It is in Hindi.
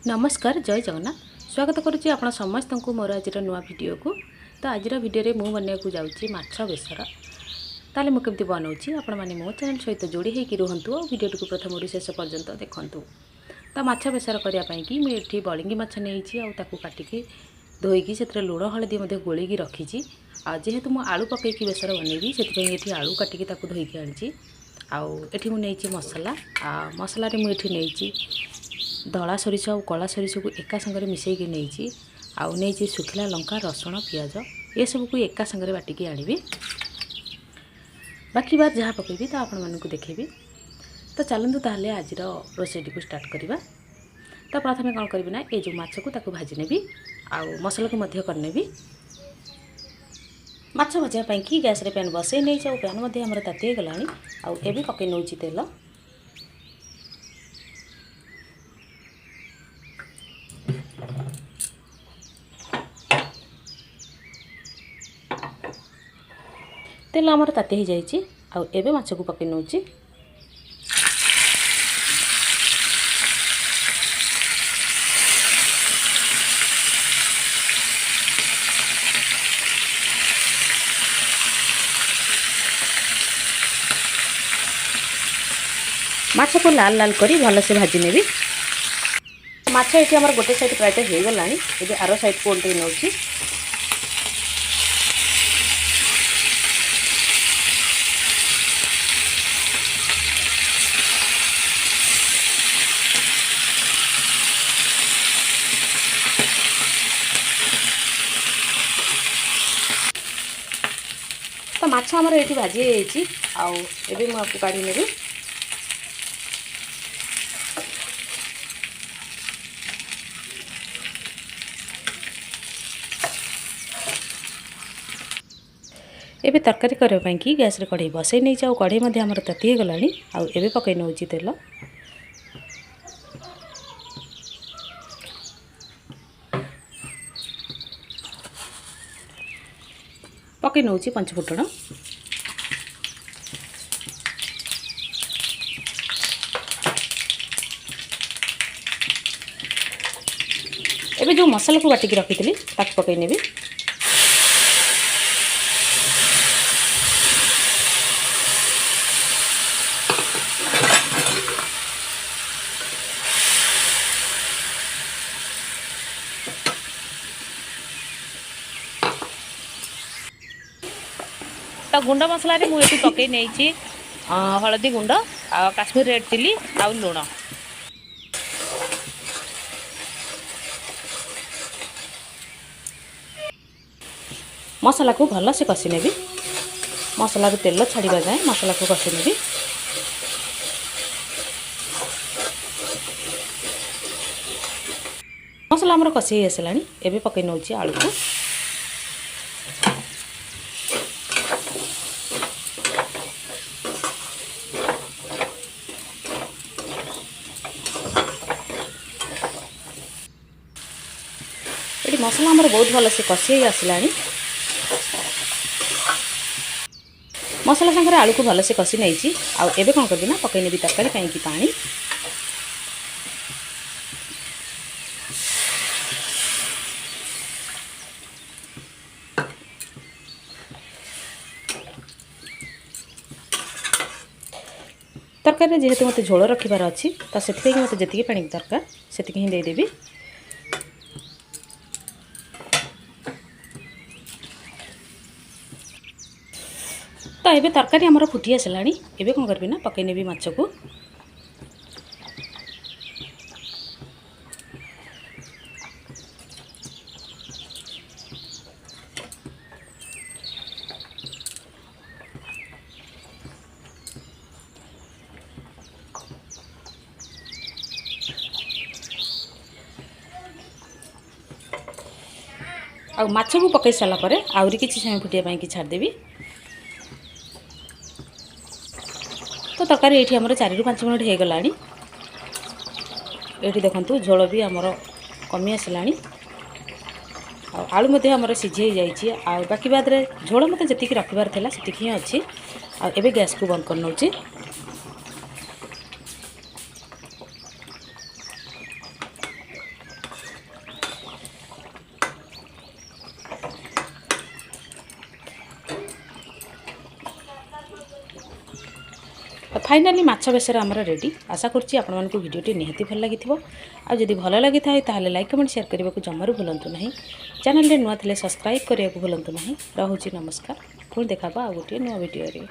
नमस्कार जय जगन्नाथ स्वागत करुच्ची आपण समस्त को मोर आज नुआ वीडियो को। तो आज वीडियो मु बनवाक जाऊँगी माछ बेसर। ताले मु केमती बनाऊँगी आपण मैंने मो चैनल सहित जोड़ी होकर रुहतु और वीडियो को प्रथम शेष पर्यंत देखूँ। तो माछ बेसर करने कि मुझे बलिंगी माछ नहीं काटिकी धोईकी से लुण हलदी गोलिकी रखी। जेहेतु मु आलू पकईकी बेसर बनैबी से आलू काटिकी धोईकी आनी। आठी मुझे मसला मसला मुझे नहीं धला सोरिष और कला सोरिष को एका संगे मिसेकी नहीं सुखिला लंका रसुण पियाज ये सब को एका संगे बाटिकी आनी। बाकी बात जहाँ पकईबी तो आपण मानक देखेबी। तो चलतु ताहले आज रोषेई को स्टार्ट करवा। तो प्रथम कौन करी ना ये जो माछ को भाजी नेबी आउ मसला को मध्य करनेबी। माछ भाजापी कि गैस रे पैन बसई नहीं पैन आमर ताती गलानी आउ एबे पकई नौची तेल। तेल आमर ताती हो जाइए आउ एबे माछ को पकई नौची। माछ को लाल लाल करी भल से भाजी नेबी। माछ ये आमर गोटे साइड प्रायत हो गला ये आर साइड को उल्टे नौची। तो माछ आमर ये भाजी होती आबे मुझे काढ़ी नेबी। एबे तरकारी करने कि गैस रे कढ़ई बसई नहीं कढ़ई आमर ताती गला आबे पकई नौची तेल। पकई नौची पंचफुटण। एबे जो मसला को बाटिकी रखी पकई नेबी। तो गुंड मसला मुझे पकई नहीं हलदी गुंड काश्मीर रेड चिली आउ लुण। मसला को भल से कषि नेबी। मसला तेल छाड़ा जाए मसला को कषि नेबी। मसला आमर कषि आसला एबे पकई नौची आलू को। ये मसला आमर बहुत भल से कषि आसला। मसला सागर आलू को भल से कषि नहीं आबे कौन करना पकई नेबी तरकारी पाई पानी। तरकारी जेहेतु मत झोल रखार अच्छी तो से मत जी पानी दरकार से ही देदेवी। तो ये तरकारी आमर फुटी आसला एबे कौन करबी ना पकई नेबी माछ को। आ माछ को पकई सारा पर आउरी किछि समय फुटिया कि छाड़देवी। तो तरकारी ये आमर 4 ରୁ 5 मिनट हो गला। ये देखु झोल भी आमर कमी आसला आलू आमर सीझे जाइए। बाकी बाद रे झोल मत जी रखबार था से ही अच्छी। आबे गैस को बंद कर नौची। फाइनाली माछ बेसर आमर रेडी। आशा करुँची आपण मानक भिडियोटी निहाती भल लगी आ जदि भल लगी ताहले लाइक कमेंट शेयर करने को जमारू भूलु ना। चैनल रे नुआ थे सब्सक्राइब करने को भूलु ना। रोची नमस्कार, पुणी देखा आ गोटे नुआ भिडियो।